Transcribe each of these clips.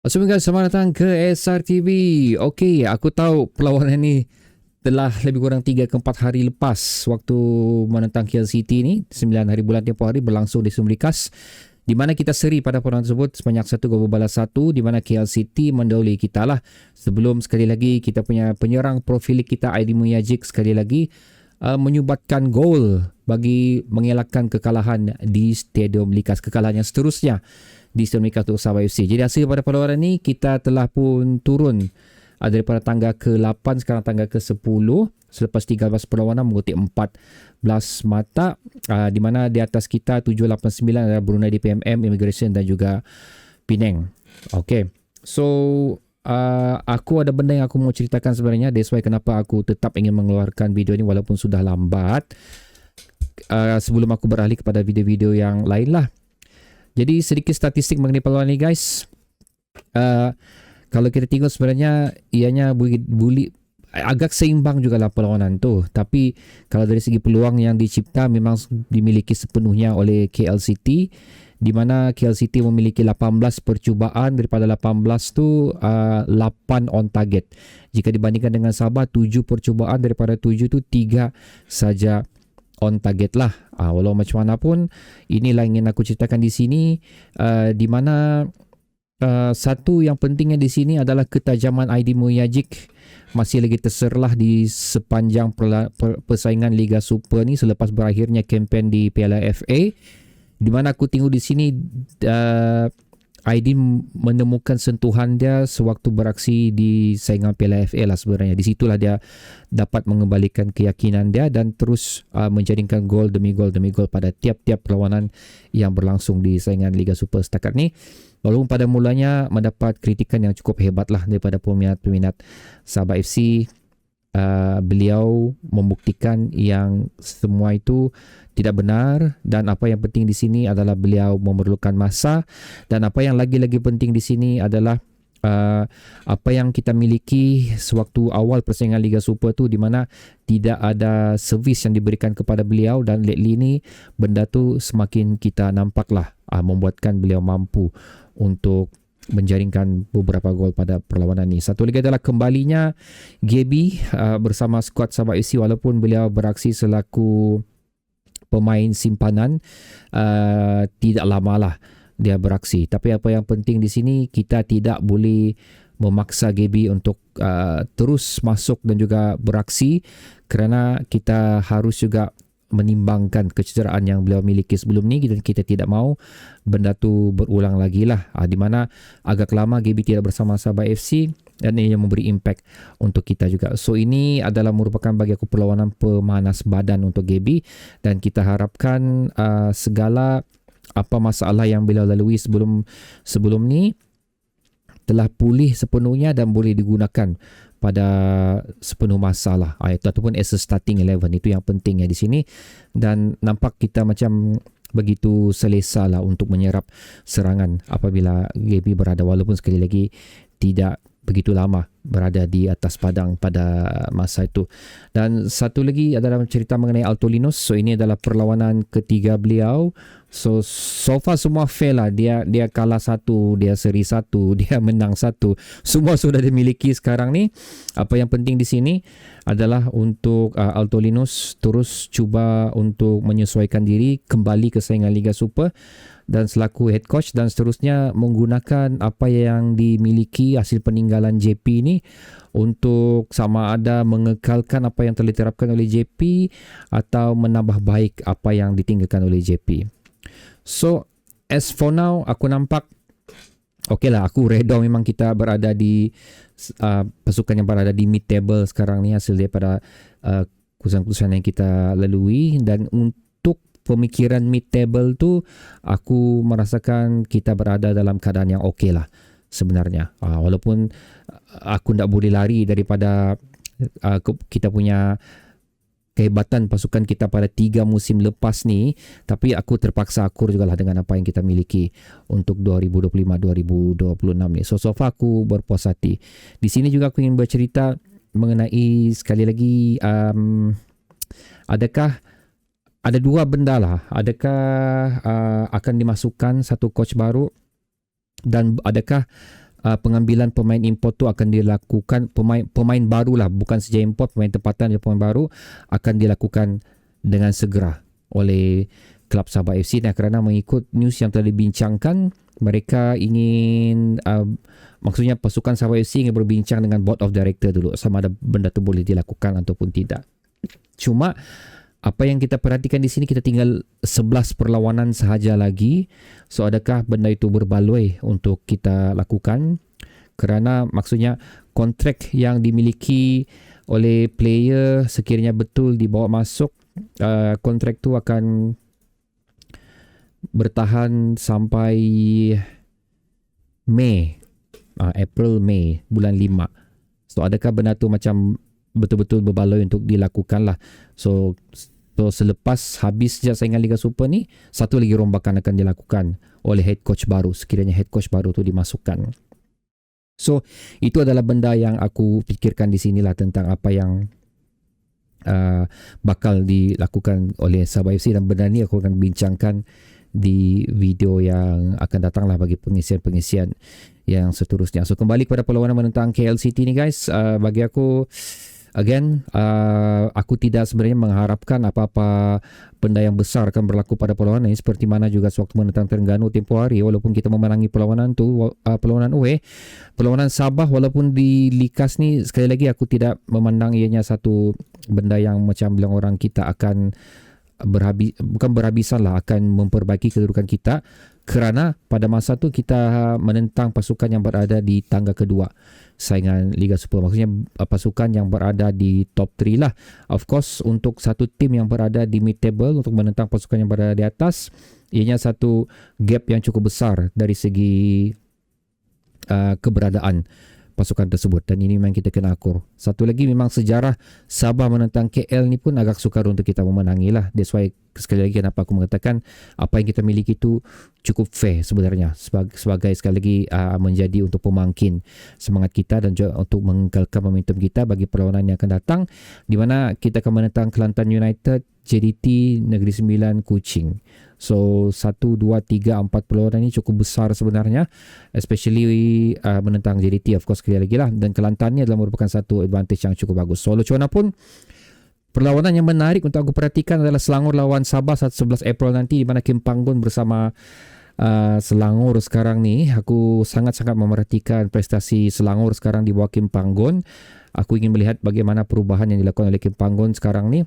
Assalamualaikum, selamat datang ke SRTV. Okey, aku tahu perlawanan ni telah lebih kurang 3 ke 4 hari lepas waktu menentang KL City ni, 9 hari bulan tempoh hari berlangsung di Sumrikas, di mana kita seri pada perlawanan tersebut sebanyak 1-1, di mana KL City mendahului kita lah. Sebelum sekali lagi kita punya penyerang profilik kita Aidin Muyajic sekali lagi menyubatkan gol bagi mengelakkan kekalahan di Stadium Likas, kekalahan yang seterusnya di Stadium Likas untuk Sabah FC. Jadi hasil pada perlawanan ni kita telah pun turun daripada tangga ke-8 sekarang tangga ke-10 selepas 13 perlawanan mengutip 14 mata, di mana di atas kita 789 adalah Brunei DPMM, Immigration dan juga Penang. Okay, so aku ada benda yang aku mau ceritakan sebenarnya. That's why kenapa aku tetap ingin mengeluarkan video ni walaupun sudah lambat, sebelum aku beralih kepada video-video yang lain lah. Jadi sedikit statistik mengenai perlawanan ni guys. Kalau kita tengok sebenarnya ianya boleh agak seimbang jugalah perlawanan tu. Tapi kalau dari segi peluang yang dicipta memang dimiliki sepenuhnya oleh KL City, di mana KL City memiliki 18 percubaan, daripada 18 tu 8 on target. Jika dibandingkan dengan Sabah 7 percubaan, daripada 7 tu 3 saja on target lah. Walau macam mana pun inilah yang ingin aku ceritakan di sini, di mana satu yang pentingnya di sini adalah ketajaman Aidin Muyajic masih lagi terserlah di sepanjang persaingan Liga Super ni selepas berakhirnya kempen di Piala FA, di mana aku tengok di sini Aidin menemukan sentuhan dia sewaktu beraksi di saingan Piala FA lah sebenarnya. Di situlah dia dapat mengembalikan keyakinan dia dan terus menjadikan gol demi gol pada tiap-tiap perlawanan yang berlangsung di saingan Liga Super setakat ni. Walaupun pada mulanya mendapat kritikan yang cukup hebat lah daripada peminat-peminat Sabah FC, beliau membuktikan yang semua itu tidak benar, dan apa yang penting di sini adalah beliau memerlukan masa, dan apa yang lagi-lagi penting di sini adalah apa yang kita miliki sewaktu awal persaingan Liga Super tu, di mana tidak ada servis yang diberikan kepada beliau, dan lately ni benda tu semakin kita nampaklah membuatkan beliau mampu untuk menjaringkan beberapa gol pada perlawanan ni. Satu lagi adalah kembalinya Gaby bersama skuad Sabah FC, walaupun beliau beraksi selaku pemain simpanan, tidak lamalah dia beraksi. Tapi apa yang penting di sini, kita tidak boleh memaksa Gaby untuk terus masuk dan juga beraksi, kerana kita harus juga menimbangkan kecederaan yang beliau miliki sebelum ni, dan kita tidak mahu benda tu berulang lagi lah. Di mana agak lama Gaby tidak bersama Sabah FC, dan ini yang memberi impact untuk kita juga. So ini adalah merupakan bagi aku perlawanan pemanas badan untuk Gaby, dan kita harapkan segala apa masalah yang beliau lalui sebelum ni telah pulih sepenuhnya dan boleh digunakan pada sepenuh masalah, ataupun as a starting 11. Itu yang pentingnya di sini, dan nampak kita macam begitu selesa lah untuk menyerap serangan apabila Gaby berada, walaupun sekali lagi tidak begitu lama berada di atas padang pada masa itu. Dan satu lagi adalah cerita mengenai Altolinos. So ini adalah perlawanan ketiga beliau. So far semua fail lah. Dia kalah 1, dia seri 1, dia menang 1. Semua sudah dimiliki sekarang ni. Apa yang penting di sini adalah untuk Altolinos terus cuba untuk menyesuaikan diri kembali ke saingan Liga Super, dan selaku head coach dan seterusnya menggunakan apa yang dimiliki hasil peninggalan JP ini untuk sama ada mengekalkan apa yang telah diterapkan oleh JP atau menambah baik apa yang ditinggalkan oleh JP. So as for now, aku nampak okey lah. Aku redha memang kita berada di pasukan yang berada di mid table sekarang ni, hasil daripada keputusan-keputusan yang kita lalui. Dan untuk pemikiran mid table tu, aku merasakan kita berada dalam keadaan yang okey lah sebenarnya. Walaupun aku tak boleh lari daripada kita punya kehebatan pasukan kita pada 3 musim lepas ni, tapi aku terpaksa akur jugalah dengan apa yang kita miliki untuk 2025-2026 ni. So far aku berpuas hati. Di sini juga aku ingin bercerita mengenai sekali lagi, adakah ada dua benda lah. Adakah akan dimasukkan satu coach baru, dan adakah pengambilan pemain import tu akan dilakukan, pemain baru lah, bukan saja import, pemain tempatan dan pemain baru akan dilakukan dengan segera oleh Kelab Sabah FC. Nah, kerana mengikut news yang telah dibincangkan, mereka ingin maksudnya pasukan Sabah FC ingin berbincang dengan board of director dulu sama ada benda tu boleh dilakukan ataupun tidak. Cuma apa yang kita perhatikan di sini, kita tinggal 11 perlawanan sahaja lagi. So adakah benda itu berbaloi untuk kita lakukan? Kerana maksudnya kontrak yang dimiliki oleh player sekiranya betul dibawa masuk, kontrak tu akan bertahan sampai Mei, April, Mei, bulan 5. So adakah benda tu macam betul-betul berbaloi untuk dilakukan lah. So selepas habis saingan Liga Super ni, satu lagi rombakan akan dilakukan oleh head coach baru sekiranya head coach baru tu dimasukkan. So itu adalah benda yang aku fikirkan di sinilah tentang apa yang bakal dilakukan oleh Sabah FC, dan benda ni aku akan bincangkan di video yang akan datang lah bagi pengisian-pengisian yang seterusnya. So kembali kepada perlawanan menentang KL City ni guys, bagi aku again, aku tidak sebenarnya mengharapkan apa-apa benda yang besar akan berlaku pada perlawanan ini, seperti mana juga sewaktu menentang Terengganu tempoh hari. Walaupun kita memenangi perlawanan tu, perlawanan away, perlawanan Sabah walaupun di Likas ni, sekali lagi aku tidak memandang ianya satu benda yang macam bilang orang kita akan bukan berhabisan lah, akan memperbaiki kedudukan kita, kerana pada masa tu kita menentang pasukan yang berada di tangga kedua saingan Liga Super, maksudnya pasukan yang berada di top 3 lah. Of course untuk satu tim yang berada di mid table untuk menentang pasukan yang berada di atas, ianya satu gap yang cukup besar dari segi keberadaan pasukan tersebut, dan ini memang kita kena akur. Satu lagi, memang sejarah Sabah menentang KL ni pun agak sukar untuk kita memenangi lah. That's why sekali lagi kenapa aku mengatakan apa yang kita miliki itu cukup fair sebenarnya, sebagai sekali lagi menjadi untuk pemangkin semangat kita dan juga untuk mengekalkan momentum kita bagi perlawanan yang akan datang, di mana kita akan menentang Kelantan United, JDT, Negeri Sembilan, Kuching. So 1, 2, 3, 4 perlawanan ini cukup besar sebenarnya, especially menentang JDT of course sekali lagi lah, dan Kelantan ni adalah merupakan satu advantage yang cukup bagus. So macam mana pun, perlawanan yang menarik untuk aku perhatikan adalah Selangor lawan Sabah 11 April nanti, di mana Kim Panggon bersama Selangor sekarang ni. Aku sangat-sangat memerhatikan prestasi Selangor sekarang di bawah Kim Panggon. Aku ingin melihat bagaimana perubahan yang dilakukan oleh Kim Panggon sekarang ni.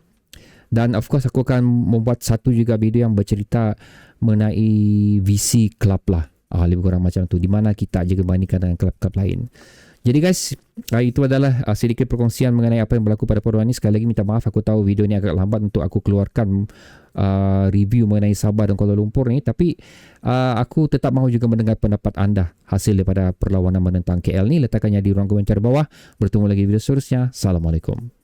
Dan of course aku akan membuat satu juga video yang bercerita mengenai visi klub lah, lebih kurang macam tu, di mana kita juga bandingkan dengan klub-klub lain. Jadi guys, itu adalah sedikit perkongsian mengenai apa yang berlaku pada perlawanan ini. Sekali lagi minta maaf, aku tahu video ini agak lambat untuk aku keluarkan review mengenai Sabah dan Kuala Lumpur ni, tapi aku tetap mahu juga mendengar pendapat anda hasil daripada perlawanan menentang KL ni. Letakkannya di ruang komentar bawah. Bertemu lagi video seterusnya. Assalamualaikum.